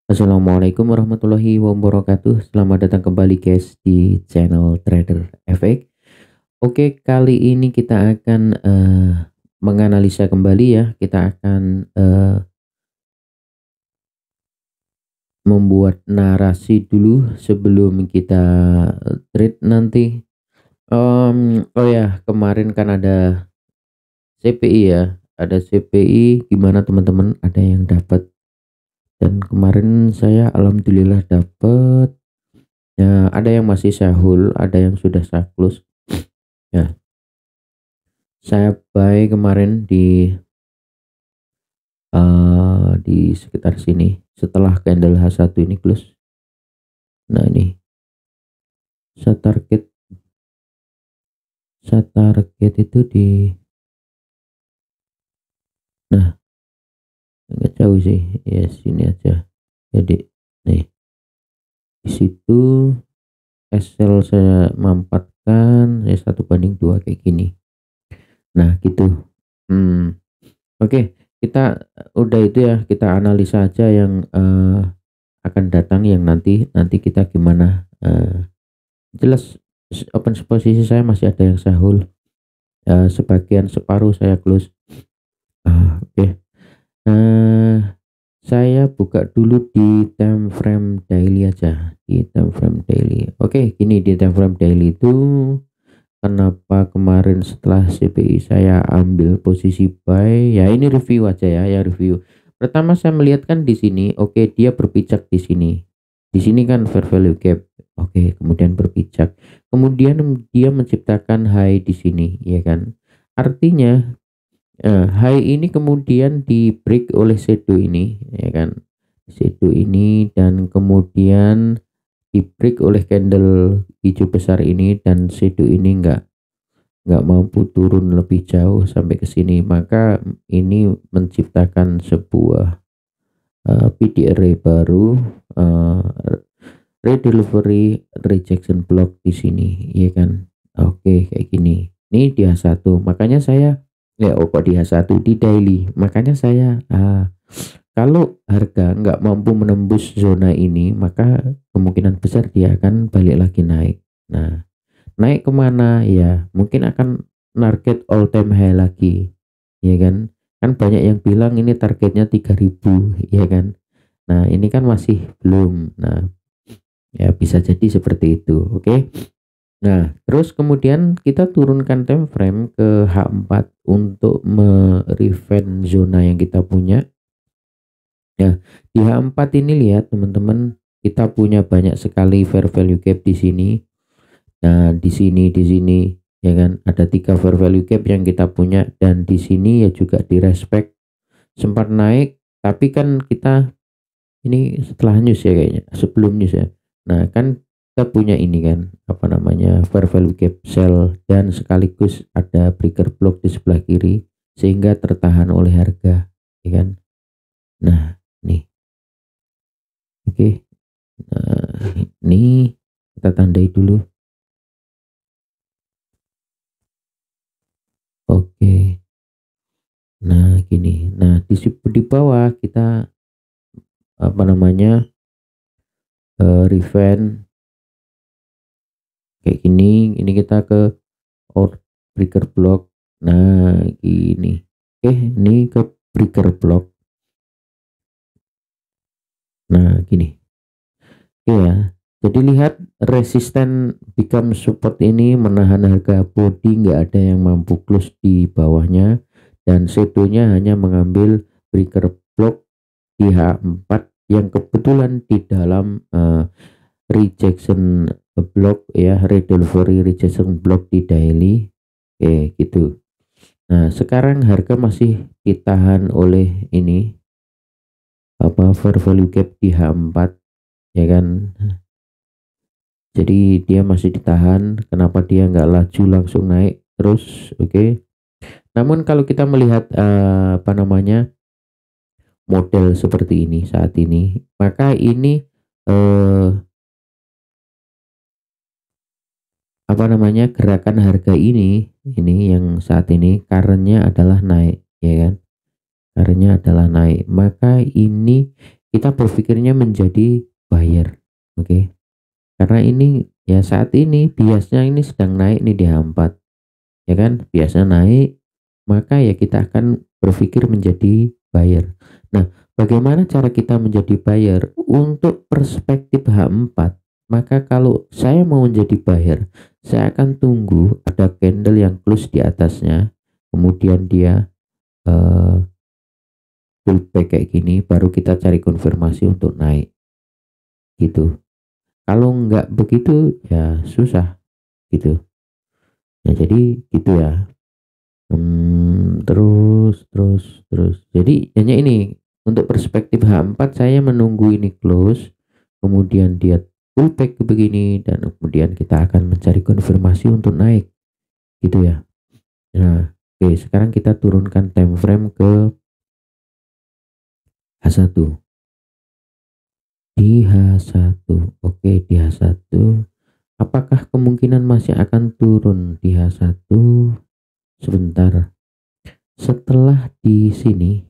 Assalamualaikum warahmatullahi wabarakatuh. Selamat datang kembali guys di channel Trader Efek. Oke, kali ini kita akan menganalisa kembali ya. Kita akan membuat narasi dulu sebelum kita trade nanti. Oh ya, kemarin kan ada CPI ya. Ada CPI, gimana teman-teman? Ada yang dapat? Dan kemarin saya alhamdulillah dapat. Ya, ada yang masih saya hold, ada yang sudah saya close. Ya, saya buy kemarin di sekitar sini setelah candle H1 ini close. Nah, ini saya target itu di, nah, nggak jauh sih, ya sini aja. Jadi nih di situ SL saya mampatkan ya 1/2 kayak gini. Nah, gitu. Oke, kita udah itu ya, kita analisa aja yang akan datang, yang nanti kita gimana. Jelas open posisi saya masih ada yang saya hold, sebagian separuh saya close. Oke. Saya buka dulu di time frame daily aja, di time frame daily. Oke, gini, di time frame daily itu kenapa kemarin setelah CPI saya ambil posisi buy ya, ini review aja ya, review. Pertama saya melihat kan di sini, oke, dia berpijak di sini. Di sini kan fair value gap. Oke, kemudian berpijak. Kemudian dia menciptakan high di sini, ya kan? Artinya high ini kemudian di break oleh shadow ini, ya kan? Shadow ini, dan kemudian di break oleh candle hijau besar ini, dan shadow ini nggak mampu turun lebih jauh sampai ke sini, maka ini menciptakan sebuah PDRA baru, redelivery rejection block di sini, ya kan? Oke, kayak gini. Ini di H1, makanya saya kok di H1 di daily, makanya saya kalau harga nggak mampu menembus zona ini, maka kemungkinan besar dia akan balik lagi naik. Nah, naik kemana ya, mungkin akan target all time high lagi, ya kan? Kan banyak yang bilang ini targetnya 3000, ya kan? Nah, ini kan masih belum. Nah, ya bisa jadi seperti itu. Oke. Nah, terus kemudian kita turunkan time frame ke H4 untuk merevent zona yang kita punya. Ya, di H4 ini lihat teman-teman, kita punya banyak sekali fair value gap di sini. Nah, di sini ya kan, ada 3 fair value gap yang kita punya, dan di sini ya juga di respect sempat naik, tapi kan kita ini setelah news ya, kayaknya sebelum news ya. Nah, kan kita punya ini kan, apa namanya, fair value gap sell, dan sekaligus ada breaker block di sebelah kiri sehingga tertahan oleh harga, ya kan. Nah, nih. Oke. Nah, ini kita tandai dulu. Oke. Nah, gini. Nah, di bawah kita apa namanya, revenge kayak gini. Ini kita ke breaker block. Nah, gini. Oke, ini ke breaker block. Nah, gini. Oke ya. Jadi lihat, resisten become support ini menahan harga body, nggak ada yang mampu close di bawahnya, dan shadownya hanya mengambil breaker block di H4 yang kebetulan di dalam rejection block ya, redelivery rejection block di daily. Oke, gitu. Nah, sekarang harga masih ditahan oleh ini, apa, fair value gap di H4, ya kan? Jadi dia masih ditahan. Kenapa dia nggak laju langsung naik terus? Oke. Namun kalau kita melihat apa namanya, model seperti ini saat ini, maka ini apa namanya, gerakan harga ini yang saat ini currentnya adalah naik, ya kan? Currentnya adalah naik, maka ini kita berpikirnya menjadi buyer. Oke. Karena ini ya saat ini biasnya ini sedang naik nih di H4, ya kan? Biasanya naik, maka ya kita akan berpikir menjadi buyer. Nah, bagaimana cara kita menjadi buyer? Untuk perspektif H4, maka kalau saya mau menjadi buyer, saya akan tunggu ada candle yang close di atasnya, kemudian dia pullback kayak gini, baru kita cari konfirmasi untuk naik gitu. Kalau nggak begitu ya susah gitu. Ya jadi gitu ya. Terus. Jadi hanya ini untuk perspektif H4, saya menunggu ini close, kemudian dia pullback ke begini, dan kemudian kita akan mencari konfirmasi untuk naik gitu ya. Nah, oke, sekarang kita turunkan time frame ke H1. Di H1, oke, di H1 apakah kemungkinan masih akan turun di H1? Sebentar. Setelah di sini,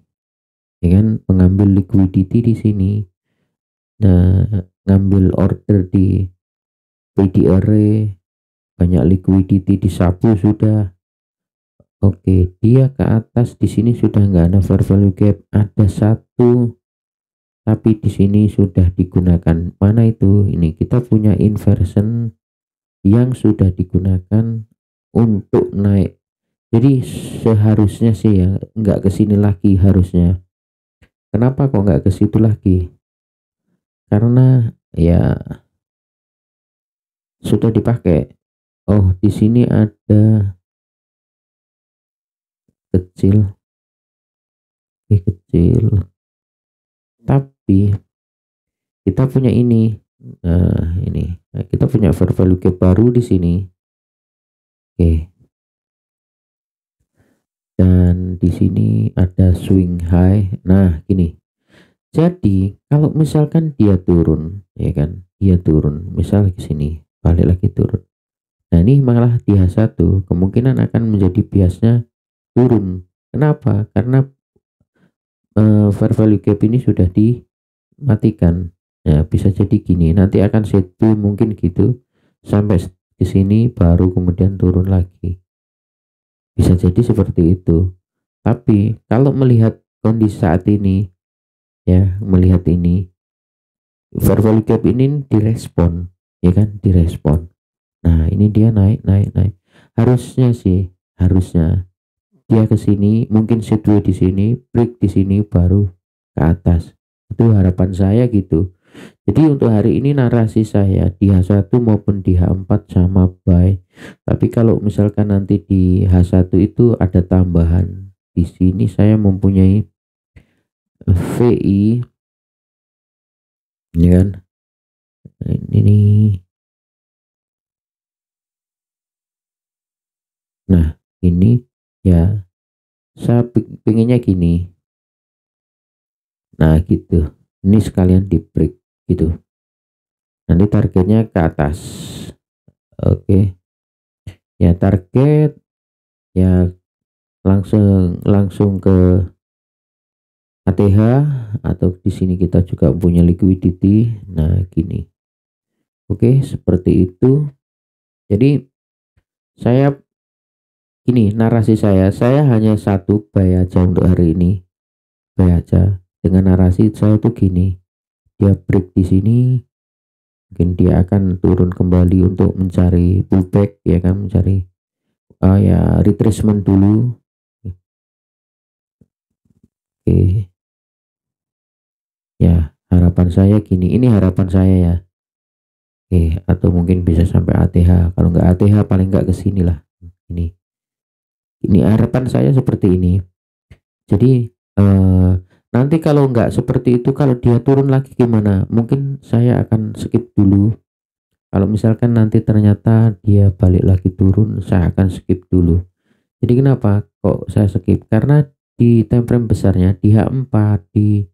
ya kan, mengambil liquidity di sini, nah, ngambil order di PD array, banyak liquidity disapu sudah. Oke, dia ke atas di sini sudah nggak ada fair value gap, ada satu, tapi di sini sudah digunakan. Mana itu? Ini kita punya inversion yang sudah digunakan untuk naik. Jadi seharusnya sih ya nggak ke sini lagi harusnya. Kenapa kok nggak ke situ lagi? Karena ya sudah dipakai. Oh, di sini ada kecil, kecil. Tapi kita punya ini. Nah, ini. Nah, kita punya fair value gap baru di sini. Oke. Dan di sini ada swing high. Nah, gini. Jadi, kalau misalkan dia turun, ya kan? Dia turun, misal ke sini, balik lagi turun. Nah, ini malah di H1 kemungkinan akan menjadi biasnya turun. Kenapa? Karena fair value gap ini sudah dimatikan. Ya, bisa jadi gini, nanti akan settle mungkin gitu sampai ke sini baru kemudian turun lagi. Bisa jadi seperti itu. Tapi kalau melihat kondisi saat ini, ya, melihat ini fair value gap ini direspon, ya kan, direspon. Nah, ini dia naik. Harusnya sih, harusnya dia ke sini, mungkin sideways di sini, break di sini baru ke atas. Itu harapan saya gitu. Jadi untuk hari ini narasi saya di H1 maupun di H4 sama buy. Tapi kalau misalkan nanti di H1 itu ada tambahan. Di sini saya mempunyai VI, ya kan? Ini. Nah, ini ya saya pengennya gini. Nah, gitu. Ini sekalian di break gitu. Nanti targetnya ke atas. Oke. Ya target ya langsung ke ATH, atau di sini kita juga punya liquidity. Nah, gini. Oke, seperti itu. Jadi saya gini, narasi saya hanya satu buy aja untuk hari ini. Buy aja. Dengan narasi saya tuh gini. Dia break di sini, mungkin dia akan turun kembali untuk mencari pullback, ya kan, mencari ya retracement dulu. Oke, ya harapan saya gini, ini harapan saya ya. Oke, atau mungkin bisa sampai ATH, kalau nggak ATH paling nggak ke sini lah. Ini harapan saya seperti ini. Jadi nanti kalau nggak seperti itu, kalau dia turun lagi gimana, mungkin saya akan skip dulu. Kalau misalkan nanti ternyata dia balik lagi turun, saya akan skip dulu. Jadi kenapa kok saya skip? Karena di time frame besarnya di H4, di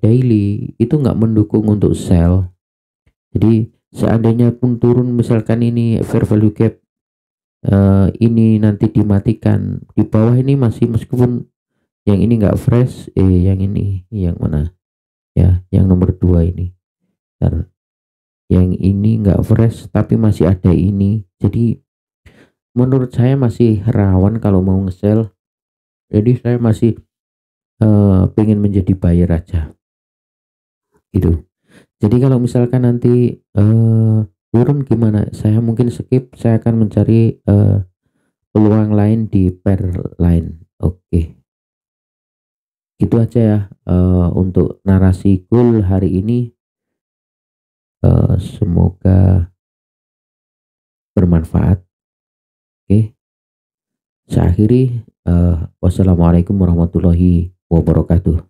daily itu nggak mendukung untuk sell. Jadi seandainya pun turun, misalkan ini fair value gap ini nanti dimatikan, di bawah ini masih, meskipun yang ini nggak fresh, yang ini yang mana, ya, yang nomor 2 ini. Bentar, yang ini nggak fresh tapi masih ada ini. Jadi menurut saya masih rawan kalau mau nge-sell. Jadi saya masih pengen menjadi buyer aja gitu. Jadi kalau misalkan nanti turun gimana? Saya mungkin skip, saya akan mencari peluang lain di pair lain. Oke, gitu aja ya untuk narasi goal hari ini. Semoga bermanfaat. Oke, saya akhiri. Wassalamualaikum warahmatullahi wabarakatuh.